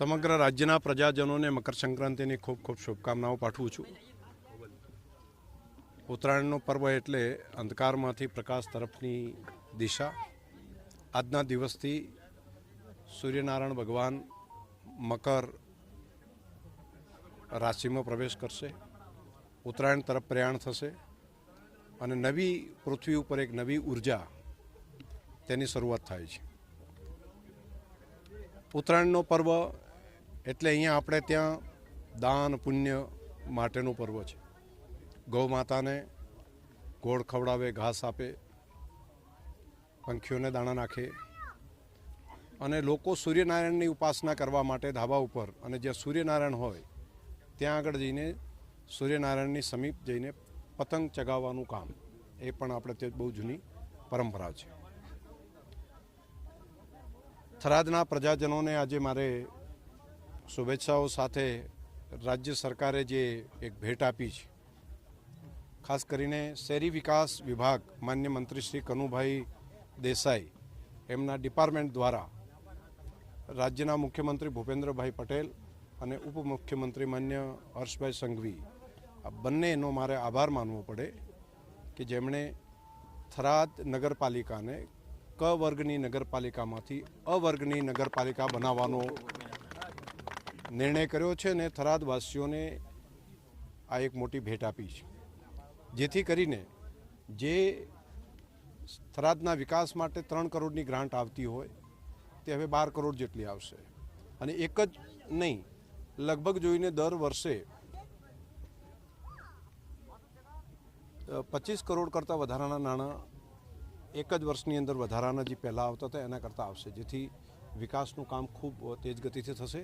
સમગ્ર રાજ્યના પ્રજાજનોને મકર સંક્રાંતિની ખૂબ ખૂબ શુભકામનાઓ પાઠવું છું। ઉત્તરાયણનો પર્વ એટલે અંધકારમાંથી પ્રકાશ તરફની દિશા। આજના દિવસથી સૂર્યનારાયણ ભગવાન મકર રાશિમાં પ્રવેશ કરશે, ઉત્તરાયણ તરફ પ્રયાણ થશે અને નવી પૃથ્વી ઉપર એક નવી ઉર્જા તેની શરૂઆત થાય છે। ઉત્તરાયણનો પર્વ એટલે અહીંયા આપણે ત્યાં દાન પુણ્ય માટેનું પર્વ છે। ગૌ માતાને ગોળ ખવડાવે, ઘાસ આપે, પંખીઓને દાણા નાખે અને લોકો સૂર્યનારાયણની ઉપાસના કરવા માટે ધાબા ઉપર અને જ્યાં સૂર્યનારાયણ હોય ત્યાં આગળ જઈને સૂર્યનારાયણની સમીપ જઈને પતંગ ચગાવવાનું કામ એ પણ આપણે તે બહુ જૂની પરંપરા છે। થરાદના પ્રજાજનોને આજે મારે શુભેચ્છાઓ સાથે રાજ્ય સરકારે જે એક ભેટ આપી છે, ખાસ કરીને શહેરી વિકાસ વિભાગ માન્ય મંત્રી શ્રી કનુભાઈ દેસાઈ એમના ડિપાર્ટમેન્ટ દ્વારા રાજ્યના મુખ્યમંત્રી ભૂપેન્દ્રભાઈ પટેલ અને ઉપમુખ્યમંત્રી માન્ય હર્ષભાઈ સંઘવી આ બંનેનો મારે આભાર માનવો પડે કે જેમણે થરાદ નગરપાલિકાને ક વર્ગની નગરપાલિકામાંથી અ વર્ગની નગરપાલિકા બનાવવાનો નિર્ણય કર્યો છે અને થરાદવાસીઓને આ એક મોટી ભેટ આપી છે, જેથી કરીને જે થરાદના વિકાસ માટે 3 કરોડની ગ્રાન્ટ આવતી હોય તે હવે 12 કરોડ જેટલી આવશે અને એક જ નહીં, લગભગ જોઈને દર વર્ષે 25 કરોડ કરતાં વધારાના નાણાં એક જ વર્ષની અંદર વધારાના જે પહેલાં આવતા હતા એના કરતાં આવશે, જેથી વિકાસનું કામ ખૂબ તેજ ગતિથી થશે।